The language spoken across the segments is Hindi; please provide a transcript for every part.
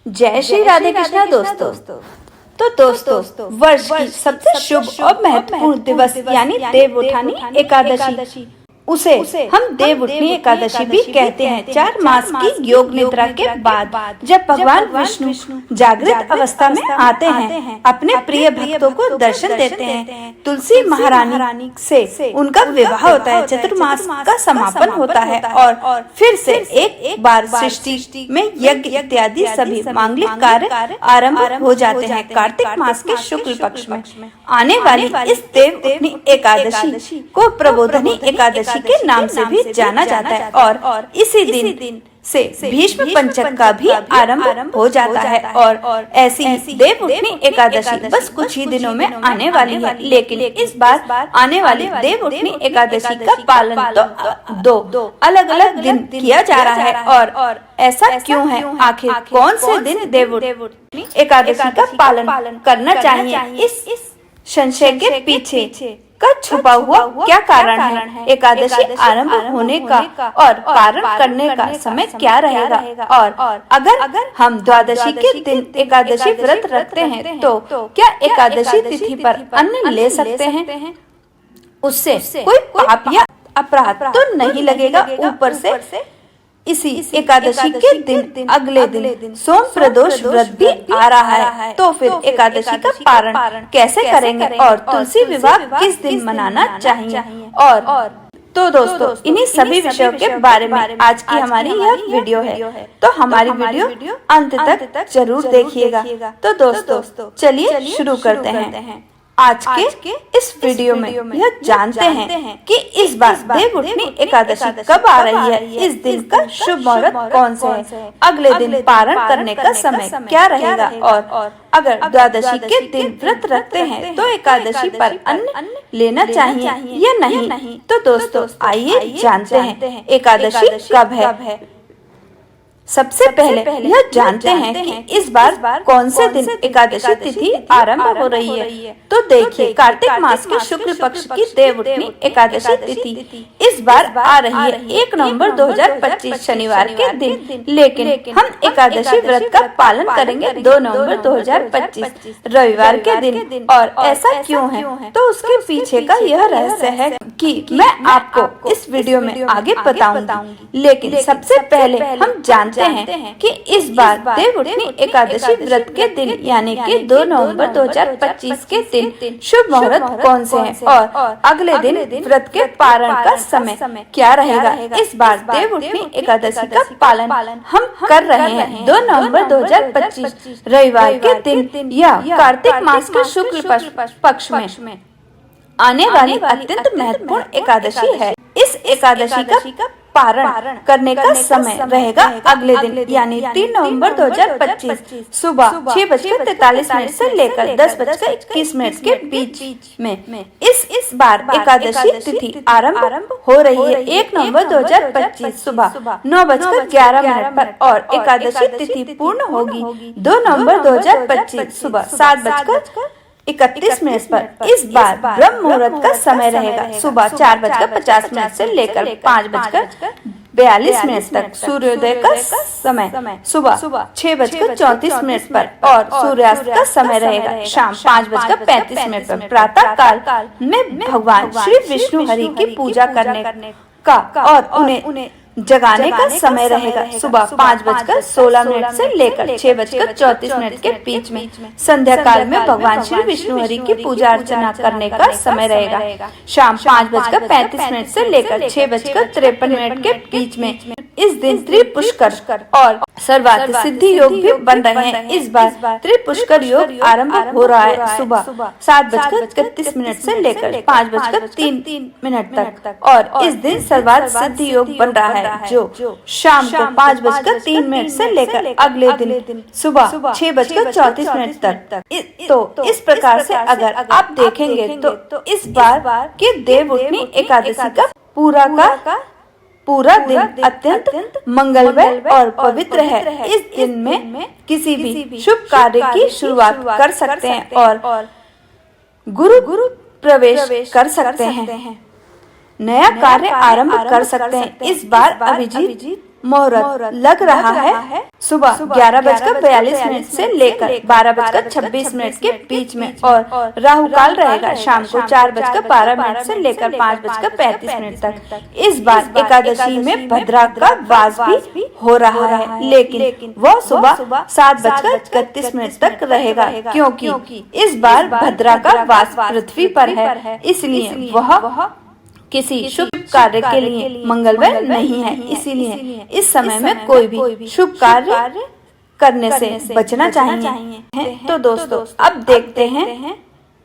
जय श्री राधे कृष्णा दोस्तों। तो दोस्तों, वर्ष की सबसे शुभ और महत्वपूर्ण दिवस यानी देवउठानी एकादशी, उसे हम देवउठनी एकादशी भी कहते हैं। 4 मास की योग निद्रा के बाद जब भगवान विष्णु जागृत अवस्था में आते हैं, अपने प्रिय भक्तों को दर्शन देते हैं। तुलसी महारानी से उनका विवाह होता है, चतुर्मास का समापन होता है और फिर से एक बार सृष्टि में यज्ञ इत्यादि सभी मांगलिक कार्य आरंभ हो जाते हैं। कार्तिक मास के शुक्ल पक्ष में आने वाली इस देवउठनी एकादशी को प्रबोधनी एकादशी के नाम से भी जाना जाता है और इसी दिन से भीष्म पंचक का भी आरंभ हो जाता है। और ऐसी देवउठनी एकादशी बस कुछ ही दिनों में आने वाली है, लेकिन इस बार आने वाली देवउठनी एकादशी का पालन तो दो अलग अलग दिन किया जा रहा है। और ऐसा क्यों है? आखिर कौन से दिन देवउठनी एकादशी का पालन करना चाहिए? इस संशय के पीछे का छुपा हुआ क्या कारण है? एकादशी आरंभ होने का और पारण करने का समय क्या रहेगा? और अगर हम द्वादशी के दिन एकादशी व्रत रखते हैं तो क्या एकादशी तिथि पर अन्न ले सकते हैं? उससे कोई पाप या अपराध तो नहीं लगेगा? ऊपर से इसी एकादशी के दिन अगले दिन सोम प्रदोष व्रत भी आ रहा है, तो फिर एकादशी का पारण कैसे करेंगे? और तुलसी विवाह किस दिन मनाना चाहिए? और तो दोस्तों, इन्हीं सभी विषयों के बारे में आज की हमारी यह वीडियो है, तो हमारी वीडियो अंत तक जरूर देखिएगा। तो दोस्तों, चलिए शुरू करते हैं। आज के इस वीडियो में यह जानते हैं कि इस बार देवउठनी एकादशी कब आ रही है, इस दिन का शुभ मुहूर्त कौन सा है, अगले दिन पारण करने का समय क्या रहेगा, और अगर द्वादशी के दिन व्रत रखते हैं तो एकादशी पर अन्न लेना चाहिए या नहीं। तो दोस्तों, आइए जानते हैं एकादशी कब है। सबसे पहले यह जानते हैं कि इस बार कौन से दिन एकादशी तिथि आरंभ हो रही है। तो देखिए, कार्तिक मास के शुक्ल पक्ष की देवउठनी एकादशी तिथि इस बार आ रही है 1 नवंबर 2025 शनिवार के दिन, लेकिन हम एकादशी व्रत का पालन करेंगे 2 नवंबर 2025 रविवार के दिन। और ऐसा क्यों है? तो उसके पीछे का यह रहस्य है कि मैं आपको इस वीडियो में आगे बताऊंगी, लेकिन सबसे पहले हम जानते हैं कि इस बार देवउठनी एकादशी व्रत के दिन यानी कि 2 नवंबर 2025 के दिन शुभ मुहूर्त कौन से हैं और अगले दिन व्रत के पारण का समय क्या रहेगा। इस बार देवउठनी एकादशी का पालन हम कर रहे हैं 2 नवंबर 2025 रविवार के दिन या कार्तिक मास के शुक्ल पक्ष में आने वाली अत्यंत महत्वपूर्ण एकादशी है। इस एकादशी का पारण करने का समय रहेगा अगले दिन यानी 3 नवंबर 2025 सुबह 6:43 से लेकर 10:21 के बीच में। इस बार एकादशी तिथि आरंभ हो रही है 1 नवंबर 2025 सुबह 9:11 पर और एकादशी तिथि पूर्ण होगी 2 नवंबर 2025 सुबह 7:31 पर। इस बार ब्रह्म मुहूर्त का समय रहेगा सुबह 4:50 से लेकर 5:42 तक। सूर्योदय का समय सुबह 6:34 पर और सूर्यास्त का समय रहेगा शाम 5:35 पर। प्रातः काल में भगवान श्री विष्णु हरि की पूजा करने का और उन्हें जगाने का समय रहेगा सुबह 5:16 से लेकर 6:34 के बीच में। संध्या काल में भगवान श्री विष्णु हरि की पूजा अर्चना करने का समय रहेगा शाम 5:35 से लेकर 6:53 के बीच में। इस दिन त्रिपुष्कर और सर्वार्थ सिद्धि योग भी बन रहे हैं। इस बार त्रिपुष्कर योग आरंभ हो रहा है सुबह 7:31 से लेकर 5:03 तक और इस दिन सर्वार्थ सिद्धि योग बन रहा है जो शाम को 5:03 से लेकर अगले दिन सुबह 6:34 तक। तो इस प्रकार से अगर आप देखेंगे तो इस बार के देवउठनी एकादशी का पूरा दिन अत्यंत मंगलमय और पवित्र है। इस दिन में किसी भी शुभ कार्य की शुरुआत कर सकते हैं और गुरु प्रवेश कर सकते हैं, नया कार्य आरंभ कर सकते हैं। इस बार अभिजीत मुहूर्त लग रहा है सुबह 11:42 से लेकर 12:26 के बीच में, और राहु काल रहेगा शाम को 4:12 से लेकर 5:35 तक। इस बार एकादशी में भद्रा का वास भी हो रहा है, लेकिन वह सुबह 7:31 तक रहेगा, क्योंकि इस बार भद्रा का वास पृथ्वी पर है, इसलिए वह किसी शुभ कार्य के लिए मंगलमय नहीं है। इसीलिए इस समय में कोई भी शुभ कार्य करने से बचना चाहिए। तो दोस्तों, अब देखते हैं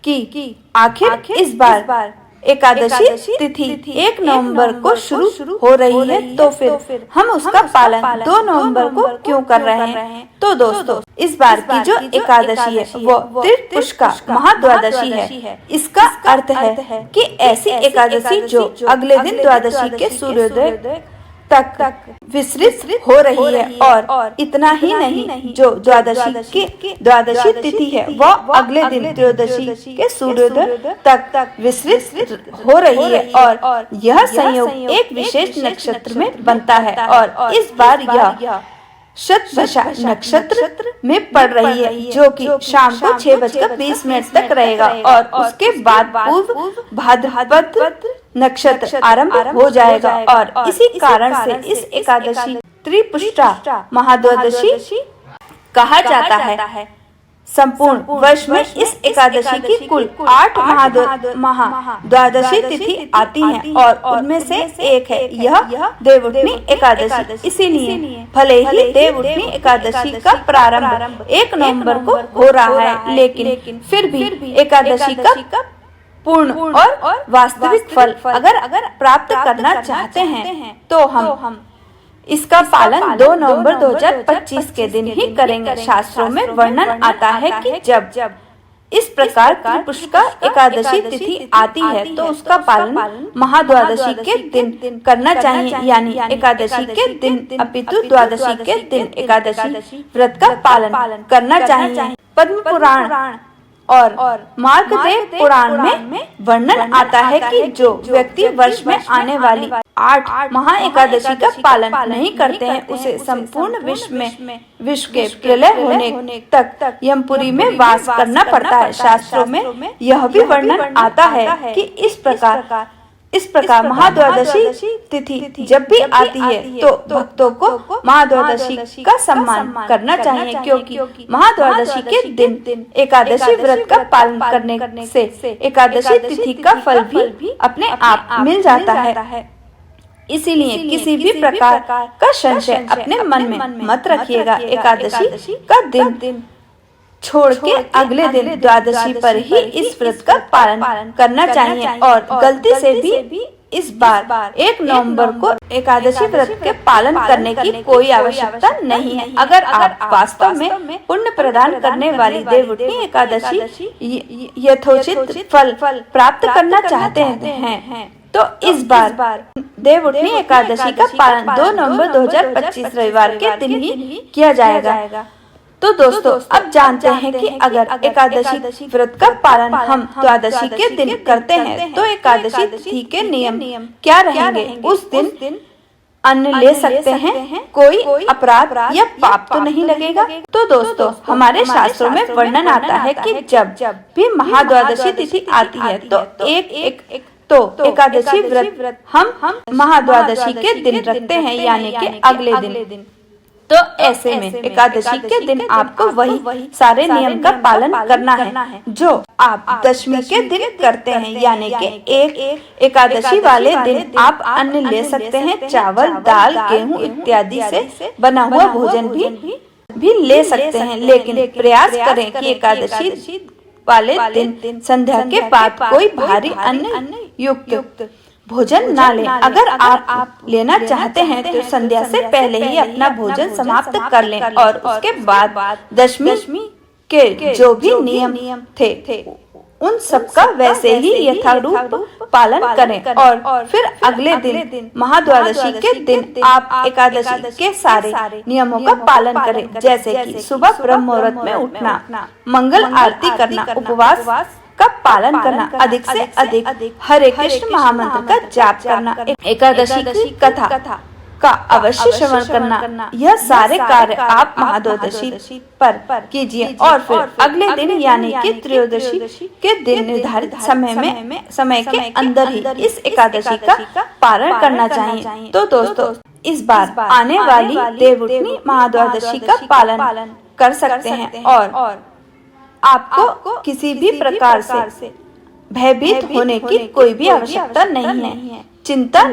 कि आखिर इस बार एकादशी तिथि 1 नवंबर को शुरू हो रही है, तो फिर हम उसका पालन 2 नवंबर को क्यों कर रहे हैं? तो दोस्तों, इस बार की जो एकादशी है वो त्रिपुष्का महाद्वादशी है। इसका अर्थ है कि ऐसी एकादशी जो अगले दिन द्वादशी के सूर्योदय तक विस्तृत हो रही है, और इतना ही नहीं, जो द्वादशी तिथि है वह अगले दिन त्रयोदशी के सूर्योदय तक विस्तृत हो रही है, और यह संयोग एक विशेष नक्षत्र में बनता है, और इस बार यह शतभिषा नक्षत्र में पड़ रही है, जो कि शाम को 6:20 तक रहेगा, और उसके बाद पूर्व भाद्रपद नक्षत्र आरंभ हो जाएगा, और इसी कारण से इस एकादशी त्रिपुष्टा महाद्वादशी कहा जाता है। संपूर्ण वर्ष में इस एकादशी की कुल 8 महाद्वादशी तिथि आती हैं, और उनमें से एक है यह देवउठनी एकादशी। इसीलिए भले ही देवउठनी एकादशी का प्रारंभ 1 नवंबर को हो रहा है, लेकिन फिर भी एकादशी का पूर्ण और वास्तविक फल अगर प्राप्त करना चाहते हैं तो हम इसका पालन 2 नवंबर 2025 के दिन ही करेंगे। शास्त्रों में वर्णन आता है कि जब इस प्रकार त्रिपुष्का एकादशी तिथि आती है तो उसका पालन महाद्वादशी के दिन करना चाहिए, यानी एकादशी के दिन अपितु द्वादशी के दिन एकादशी व्रत का पालन करना चाहिए। पद्म पुराण और मार्कंडेय पुराण में वर्णन आता है कि जो व्यक्ति वर्ष में आने वाली 8 महा एकादशी का पालन नहीं करते हैं, उसे संपूर्ण विश्व के प्रलय होने तक यमपुरी में वास करना पड़ता है। शास्त्रों में यह भी वर्णन आता है कि इस प्रकार महाद्वादशी तिथि जब भी आती है तो भक्तों को महाद्वादशी का सम्मान करना चाहिए, क्योंकि महाद्वादशी के दिन एकादशी व्रत का पालन करने से एकादशी तिथि का फल भी अपने आप मिल जाता है। इसीलिए किसी भी प्रकार का संशय अपने मन में मत रखिएगा। एकादशी का दिन छोड़ के अगले दिन द्वादशी पर ही इस व्रत का पालन करना चाहिए, और गलती से भी इस बार 1 नवंबर को एकादशी व्रत के पालन करने की कोई आवश्यकता नहीं है। अगर आप वास्तव में पुण्य प्रदान करने वाली देवउठनी एकादशी यथोचित फल प्राप्त करना चाहते हैं तो इस बार देवउठनी एकादशी का पालन 2 नवंबर 2025 रविवार के दिन ही किया जाएगा। तो दोस्तों, अब जानते हैं कि अगर एकादशी व्रत का पालन हम द्वादशी के दिन करते हैं तो एकादशी तिथि के नियम क्या रहेंगे। उस दिन अन्न ले सकते हैं, कोई अपराध या पाप तो नहीं लगेगा। तो दोस्तों, हमारे शास्त्रों में वर्णन आता है कि जब भी महाद्वादशी तिथि आती है तो एकादशी व्रत हम महाद्वादशी के दिन रखते हैं, यानी कि अगले दिन। तो ऐसे में एकादशी के दिन आपको वही सारे नियम का पालन करना है जो आप दशमी के दिन करते हैं, यानी कि एक एकादशी वाले दिन आप अन्न ले सकते हैं। चावल, दाल, गेहूं इत्यादि से बना हुआ भोजन भी ले सकते हैं, लेकिन प्रयास करें कि एकादशी वाले दिन संध्या के बाद कोई भारी अन्न युक्त भोजन ना लें। अगर आप लेना चाहते हैं तो संध्या से पहले ही अपना भोजन समाप्त कर लें, और उसके बाद दशमी के जो भी नियम थे उन सबका वैसे ही यथारूप पालन करें, और फिर अगले दिन महाद्वादशी के दिन आप एकादशी के सारे नियमों का पालन करें, जैसे कि सुबह ब्रह्म मुहूर्त में उठना, मंगल आरती करना, उपवास का पालन करना, अधिक से अधिक हरे कृष्ण महामंत्र का जाप करना, एकादशी की कथा का अवश्य श्रवण करना। यह सारे कार्य आप महाद्वादशी पर कीजिए और फिर अगले दिन यानी कि त्रयोदशी के दिन निर्धारित समय के अंदर ही इस एकादशी का पारण करना चाहिए। तो दोस्तों, इस बार आने वाली देवउठनी महाद्वादशी का पालन कर सकते हैं और आपको किसी भी प्रकार से भयभीत होने की कोई भी आवश्यकता नहीं है, चिंता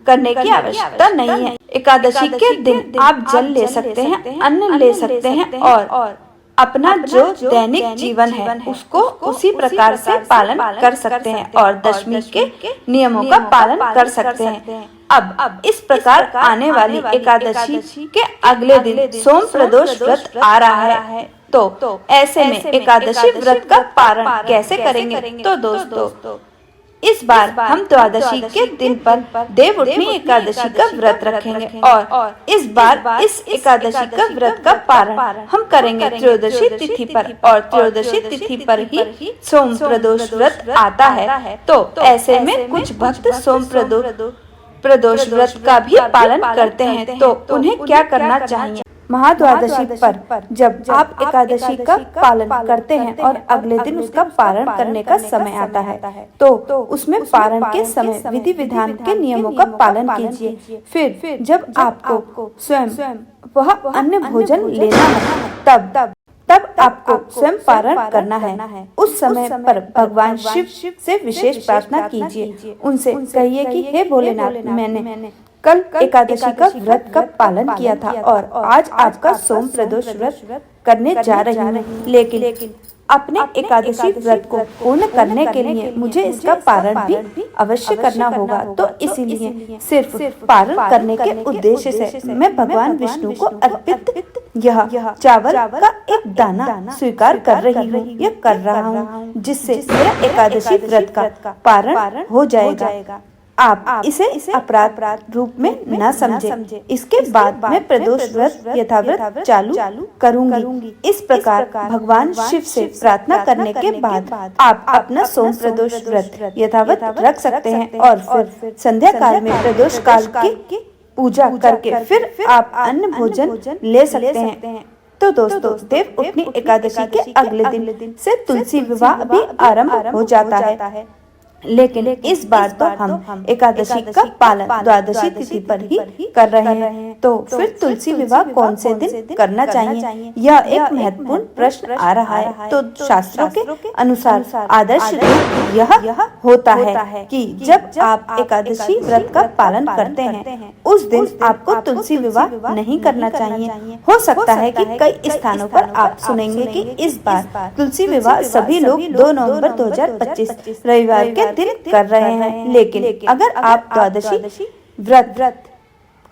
करने की आवश्यकता नहीं है। एकादशी के दिन आप जल ले सकते हैं, अन्न ले सकते हैं और अपना जो दैनिक जीवन है उसको उसी प्रकार से पालन कर सकते हैं और दशमी के नियमों का पालन कर सकते हैं। अब इस प्रकार आने वाली एकादशी के अगले दिन सोम प्रदोष व्रत आ रहा है, तो ऐसे में एकादशी व्रत का पारण कैसे करेंगे? तो दोस्तों, इस बार हम द्वादशी के दिन पर देवउठनी एकादशी का व्रत रखेंगे और इस बार इस एकादशी का व्रत का पारण हम करेंगे त्रयोदशी तिथि पर, और त्रयोदशी तिथि पर ही सोम प्रदोष व्रत आता है। तो ऐसे में कुछ भक्त सोम प्रदोष व्रत का भी पालन करते हैं, तो उन्हें क्या करना चाहिए? महाद्वादशी पर जब आप एकादशी का पालन करते हैं और अगले दिन उसका पारण करने का समय आता है, तो उसमें पारण के समय विधि विधान के नियमों का पालन कीजिए। फिर जब आपको स्वयं वह अन्य भोजन लेना है, तब आपको स्वयं पारण करना है। उस समय पर भगवान शिव से विशेष प्रार्थना कीजिए। उनसे कहिए कि हे भोलेनाथ, मैंने कल एकादशी का व्रत का पालन किया था और आज आपका सोम प्रदोष व्रत करने जा रही हूँ, लेकिन अपने एकादशी व्रत को पूर्ण करने के लिए मुझे इसका पारण भी अवश्य करना होगा। तो इसीलिए सिर्फ पारण करने के उद्देश्य से मैं भगवान विष्णु को अर्पित यह चावल का एक दाना स्वीकार कर रही हूँ, यह कर रहा हूँ, जिससे मेरा एकादशी व्रत का पारण हो जाएगा। आप इसे अपराध रूप में न समझे। इसके बाद मैं प्रदोष व्रत यथावत चालू करूंगी। इस प्रकार भगवान शिव से प्रार्थना करने के बाद आप अपना सोम प्रदोष व्रत यथावत रख सकते हैं और फिर संध्या काल में प्रदोष काल की पूजा करके फिर आप अन्न भोजन ले सकते हैं। तो दोस्तों, देवउठनी एकादशी के अगले दिन से तुलसी विवाह भी आरंभ हो जाता है, लेकिन इस बार तो हम एकादशी का पालन द्वादशी तिथि पर ही कर रहे हैं। तो फिर तुलसी विवाह कौन से दिन करना चाहिए? यह एक महत्वपूर्ण प्रश्न आ रहा है। तो शास्त्रों के अनुसार आदर्श रूप यह होता है कि जब आप एकादशी व्रत का पालन करते हैं उस दिन आपको तुलसी विवाह नहीं करना चाहिए। हो सकता है कि कई स्थानों पर आप सुनेंगे कि इस बार तुलसी विवाह सभी लोग 2 नवंबर 2025 रविवार के दिन कर रहे हैं, लेकिन अगर आप द्वादशी व्रत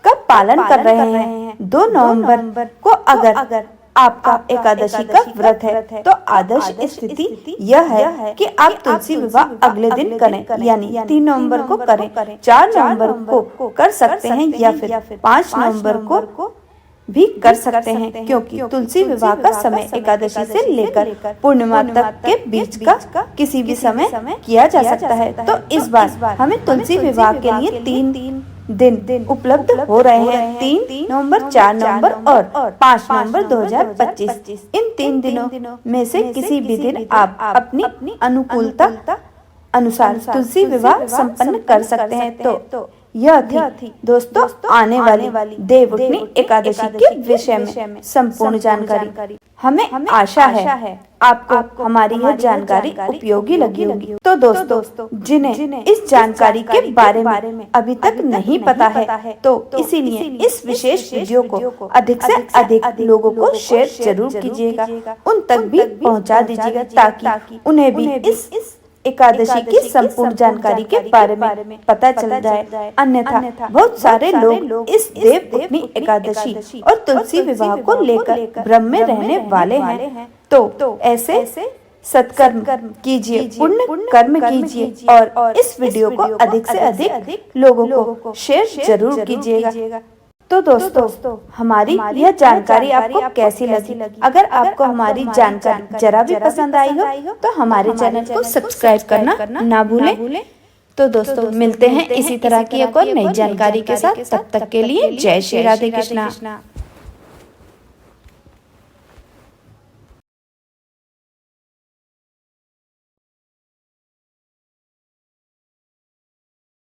का पालन कर रहे हैं 2 नवंबर को, अगर आपका एकादशी का व्रत है, तो आदर्श स्थिति यह है कि आप तुलसी विवाह अगले दिन करें, यानी 3 नवंबर को करें, 4 नवंबर को कर सकते हैं या फिर 5 नवंबर को भी कर सकते हैं, क्योंकि तुलसी विवाह का समय एकादशी से लेकर पूर्णिमा तक के बीच का किसी भी समय किया जा सकता है। तो इस बार हमें तुलसी विवाह के लिए 3 दिन उपलब्ध हो रहे हैं, 3 नवंबर, 4 नवंबर और 5 नवंबर 2025। इन 3 दिनों में से किसी भी दिन आप अपनी अनुकूलता अनुसार तुलसी विवाह संपन्न कर सकते हैं। तो यह थी दोस्तों आने वाली देवउठनी एकादशी के विषय में संपूर्ण जानकारी। हमें आशा है आपको हमारी यह जानकारी उपयोगी लगी होगी। तो दोस्तों, जिन्हें इस जानकारी के बारे में अभी तक नहीं पता है, तो इसीलिए इस विशेष वीडियो को अधिक से अधिक लोगों को शेयर जरूर कीजिएगा, उन तक भी पहुंचा दीजिएगा, ताकि उन्हें भी इस एकादशी की संपूर्ण जानकारी के बारे में पता चल जाए। अन्यथा बहुत सारे लोग इस देवउठनी एकादशी और तुलसी विवाह को लेकर भ्रम में रहने वाले हैं। तो ऐसे सत्कर्म कीजिए, पुण्य कर्म कीजिए और इस वीडियो को अधिक से अधिक लोगों को शेयर जरूर कीजिएगा। तो दोस्तों, हमारी यह जानकारी आपको कैसी लगी? अगर आपको हमारी जानकारी जरा भी पसंद आई हो तो हमारे चैनल को सब्सक्राइब करना ना भूलें। तो दोस्तों मिलते हैं इसी तरह की एक और नई जानकारी के साथ। तब तक के लिए जय श्री राधे कृष्णा।